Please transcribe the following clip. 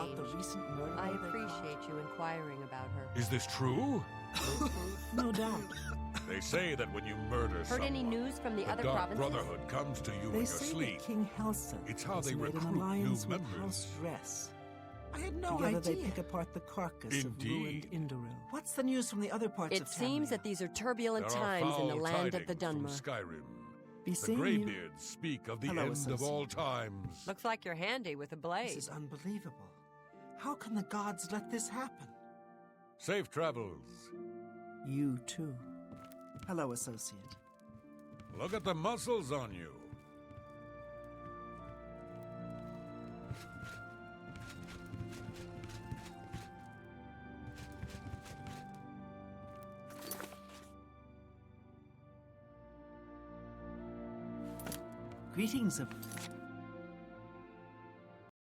about the recent murder? I they caused? appreciate you inquiring about her. Is this true? No doubt. They say that when you murder Heard someone, any news from the other Dark provinces? Brotherhood comes to you in They your say sleep. that King Halson It's how has they made recruit an new alliance with members. House Dress. I had no Together idea. they pick apart the carcass of ruined Indeed. Indoril. What's the news from the other parts It of Tamriel? seems that these are turbulent There are times in the foul land of the tidings from Dunmer. Skyrim. Be The seeing you. Greybeards speak of the Hello, end of associate. all times. Looks like you're handy with a This blade. is unbelievable. How can the gods let this happen? Safe travels. You too. Hello, associate. Look at the muscles on you. Greetings of